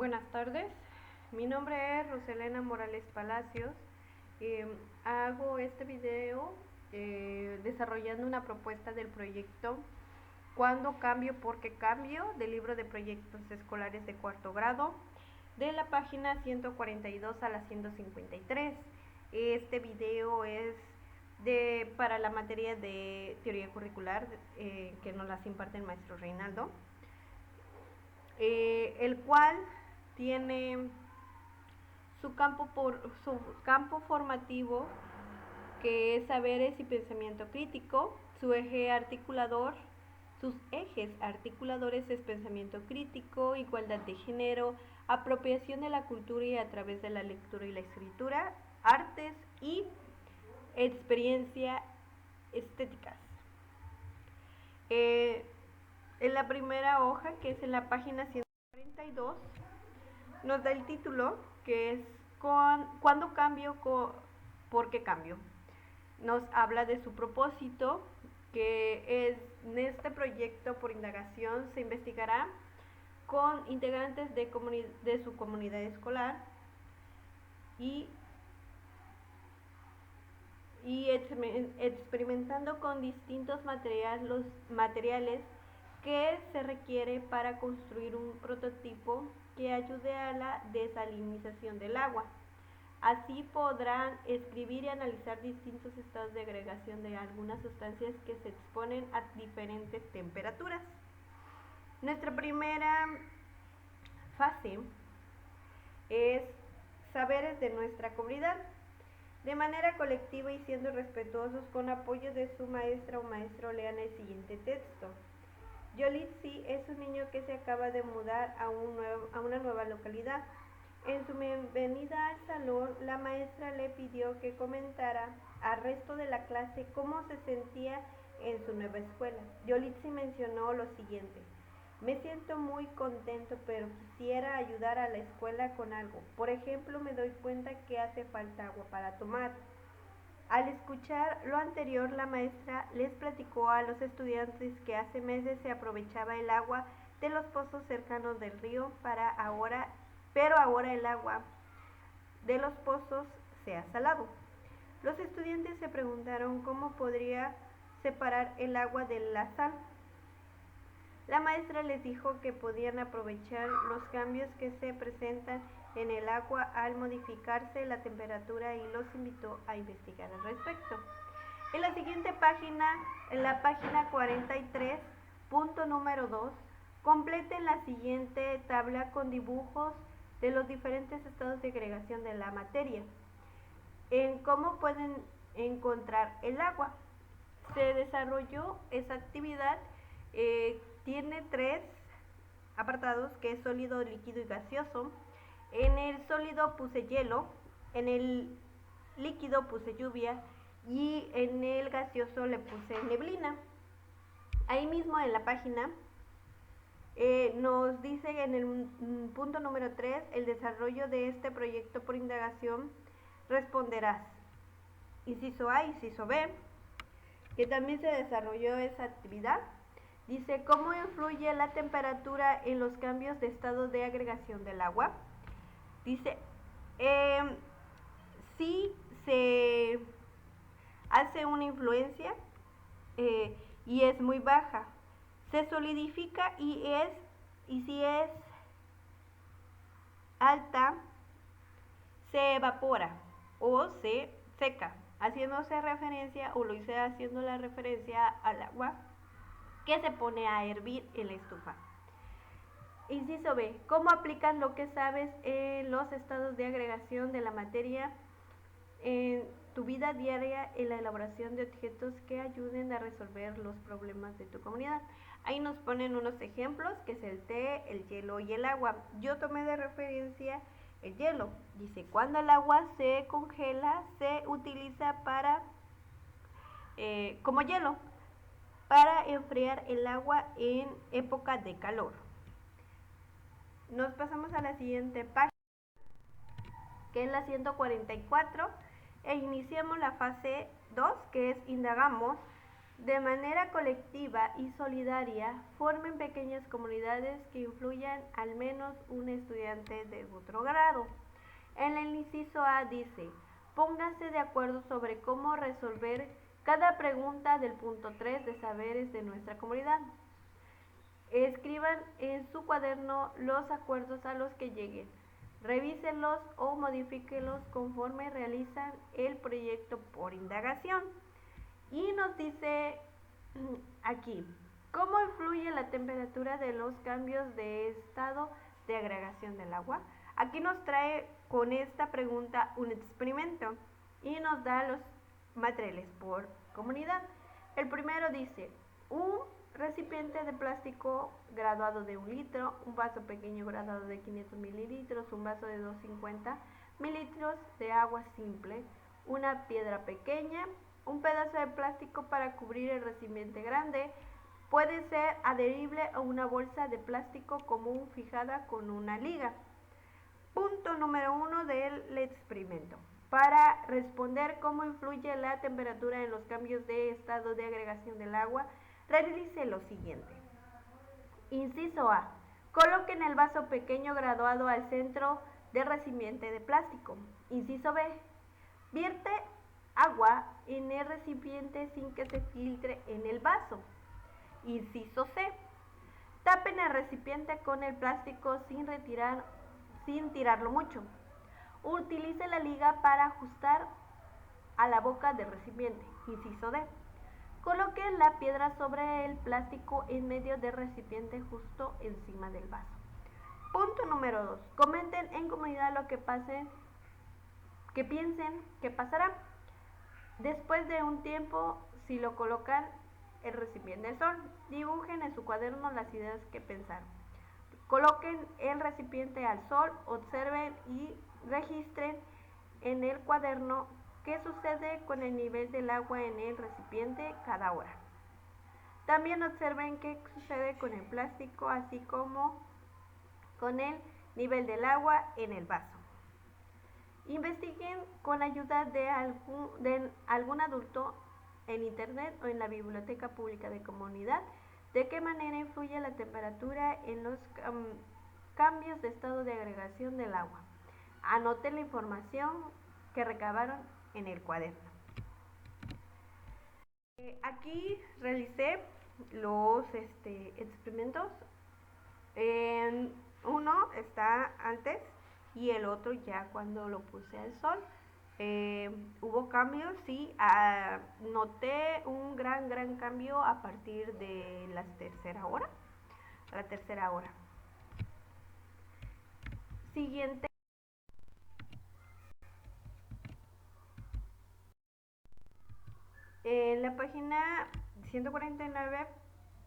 Buenas tardes, mi nombre es Roselena Morales Palacios. Hago este video desarrollando una propuesta del proyecto ¿Cuándo cambio? ¿Por qué cambio? Del libro de proyectos escolares de cuarto grado, de la página 142 a la 153. Este video es para la materia de teoría curricular que nos las imparte el maestro Reinaldo, el cual tiene su campo formativo, que es saberes y pensamiento crítico. Sus ejes articuladores es pensamiento crítico, igualdad de género, apropiación de la cultura y a través de la lectura y la escritura, artes y experiencia estéticas. En la primera hoja, que es en la página 142, nos da el título, que es ¿Cuándo cambio? ¿Por qué cambio? Nos habla de su propósito, que es en este proyecto por indagación se investigará con integrantes de su comunidad escolar y experimentando con distintos materiales que se requiere para construir un prototipo que ayude a la desalinización del agua. Así podrán escribir y analizar distintos estados de agregación de algunas sustancias que se exponen a diferentes temperaturas. Nuestra primera fase es saberes de nuestra comunidad. De manera colectiva y siendo respetuosos, con apoyo de su maestra o maestro, lean el siguiente texto. Yolitzi es un niño que se acaba de mudar a una nueva localidad. En su bienvenida al salón, la maestra le pidió que comentara al resto de la clase cómo se sentía en su nueva escuela. Yolitzi mencionó lo siguiente: me siento muy contento, pero quisiera ayudar a la escuela con algo. Por ejemplo, me doy cuenta que hace falta agua para tomar. Al escuchar lo anterior, la maestra les platicó a los estudiantes que hace meses se aprovechaba el agua de los pozos cercanos del río, pero ahora el agua de los pozos se ha salado. Los estudiantes se preguntaron cómo podría separar el agua de la sal. La maestra les dijo que podían aprovechar los cambios que se presentan en el agua al modificarse la temperatura, y los invitó a investigar al respecto. En la siguiente página, en la página 43, punto número 2, completen la siguiente tabla con dibujos de los diferentes estados de agregación de la materia. En cómo pueden encontrar el agua. Se desarrolló esa actividad. Tiene 3 apartados, que es sólido, líquido y gaseoso. En el sólido puse hielo, en el líquido puse lluvia y en el gaseoso le puse neblina. Ahí mismo en la página nos dice en el punto número 3, el desarrollo de este proyecto por indagación, responderás inciso A, inciso B, que también se desarrolló esa actividad. Dice, ¿cómo influye la temperatura en los cambios de estado de agregación del agua? Dice, sí se hace una influencia y es muy baja. Se solidifica y si es alta, se evapora o se seca, haciéndose referencia, o lo hice haciendo la referencia al agua que se pone a hervir en la estufa. Inciso B, ¿cómo aplicas lo que sabes en los estados de agregación de la materia en tu vida diaria en la elaboración de objetos que ayuden a resolver los problemas de tu comunidad? Ahí nos ponen unos ejemplos, que es el té, el hielo y el agua. Yo tomé de referencia el hielo. Dice, cuando el agua se congela, se utiliza como hielo para enfriar el agua en época de calor. Nos pasamos a la siguiente página, que es la 144, e iniciamos la fase 2, que es indagamos. de manera colectiva y solidaria, formen pequeñas comunidades que influyan al menos un estudiante de otro grado. En el inciso A dice, pónganse de acuerdo sobre cómo resolver cada pregunta del punto 3 de saberes de nuestra comunidad. Escriban en su cuaderno los acuerdos a los que lleguen. Revísenlos o modifíquenlos conforme realizan el proyecto por indagación. Y nos dice aquí, ¿cómo influye la temperatura de los cambios de estado de agregación del agua? Aquí nos trae con esta pregunta un experimento y nos da los materiales por comunidad. El primero dice, un recipiente de plástico graduado de 1 litro, un vaso pequeño graduado de 500 mililitros, un vaso de 250 mililitros de agua simple, una piedra pequeña, un pedazo de plástico para cubrir el recipiente grande, puede ser adherible a una bolsa de plástico común fijada con una liga. Punto número 1 del experimento. Para responder cómo influye la temperatura en los cambios de estado de agregación del agua, realice lo siguiente. Inciso A. Coloquen el vaso pequeño graduado al centro del recipiente de plástico. Inciso B. Vierte agua en el recipiente sin que se filtre en el vaso. Inciso C. Tapen el recipiente con el plástico sin tirarlo mucho. Utilice la liga para ajustar a la boca del recipiente. Inciso D. Coloque la piedra sobre el plástico en medio del recipiente justo encima del vaso. Punto número 2. Comenten en comunidad lo que piensen que pasará. Después de un tiempo, si lo colocan el recipiente del sol, dibujen en su cuaderno las ideas que pensaron. Coloquen el recipiente al sol, observen y registren en el cuaderno qué sucede con el nivel del agua en el recipiente cada hora. También observen qué sucede con el plástico, así como con el nivel del agua en el vaso. Investiguen con ayuda de algún adulto en internet o en la biblioteca pública de comunidad de qué manera influye la temperatura en los cambios de estado de agregación del agua. Anoten la información que recabaron en el cuaderno. Aquí realicé los experimentos. Uno está antes y el otro ya cuando lo puse al sol. Hubo cambios, sí, noté un gran cambio a partir de la tercera hora. Siguiente. En la página 149,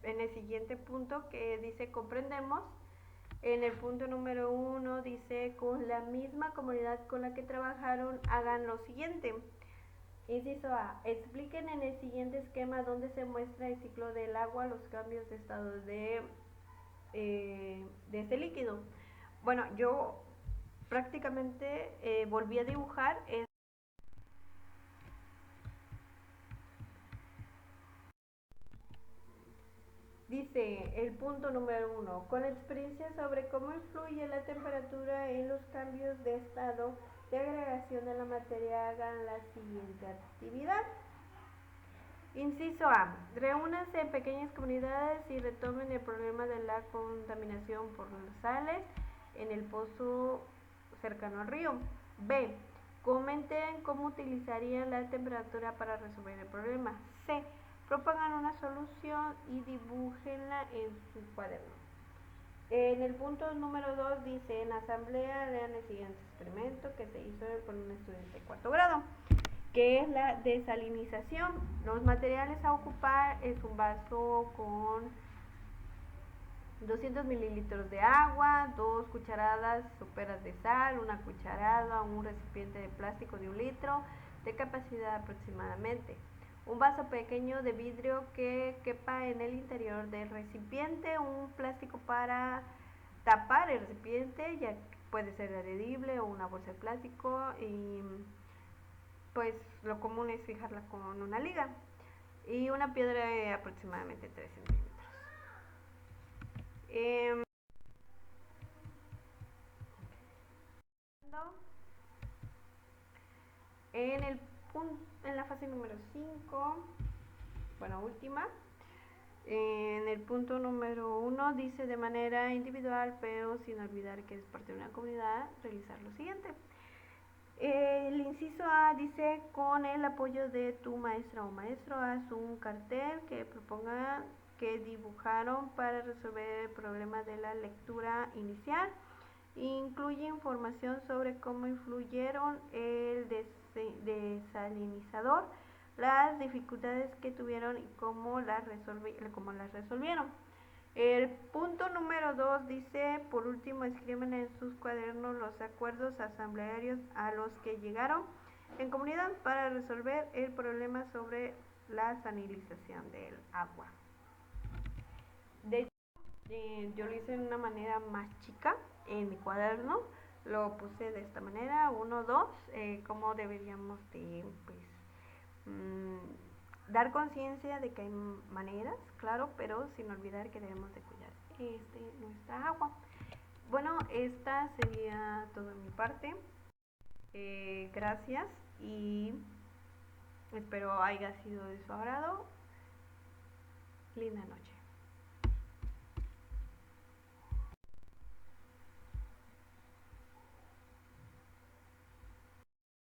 en el siguiente punto que dice comprendemos, en el punto número 1 dice con la misma comunidad con la que trabajaron hagan lo siguiente. Inciso A. Expliquen en el siguiente esquema donde se muestra el ciclo del agua, los cambios de estado de este líquido. Bueno, yo prácticamente volví a dibujar. Dice el punto número 1, con experiencia sobre cómo influye la temperatura en los cambios de estado de agregación de la materia, hagan la siguiente actividad. Inciso A, reúnanse en pequeñas comunidades y retomen el problema de la contaminación por las sales en el pozo cercano al río. B, comenten cómo utilizarían la temperatura para resolver el problema. C, propongan una solución y dibújenla en su cuaderno. En el punto número 2 dice, en asamblea lean el siguiente experimento que se hizo con un estudiante de 4º grado, que es la desalinización. Los materiales a ocupar es un vaso con 200 mililitros de agua, 2 cucharadas soperas de sal, una cucharada, un recipiente de plástico de 1 litro de capacidad aproximadamente. Un vaso pequeño de vidrio que quepa en el interior del recipiente, un plástico para tapar el recipiente, ya puede ser adherible o una bolsa de plástico, y pues lo común es fijarla con una liga. y una piedra de aproximadamente 3 centímetros. En la fase número 5, bueno, última, en el punto número 1 dice de manera individual, pero sin olvidar que es parte de una comunidad, realizar lo siguiente. El inciso A dice: con el apoyo de tu maestra o maestro, haz un cartel que proponga que dibujaron para resolver el problema de la lectura inicial. Incluye información sobre cómo influyeron el desalinizador, las dificultades que tuvieron y cómo las resolvieron. El punto número 2 dice: por último, escriben en sus cuadernos los acuerdos asamblearios a los que llegaron en comunidad para resolver el problema sobre la sanilización del agua. De hecho, yo lo hice de una manera más chica en mi cuaderno. Lo puse de esta manera: 1, 2, cómo deberíamos de, pues, dar conciencia de que hay maneras, claro, pero sin olvidar que debemos de cuidar nuestra agua. Bueno, esta sería todo de mi parte. Gracias y espero haya sido de su agrado. Linda noche.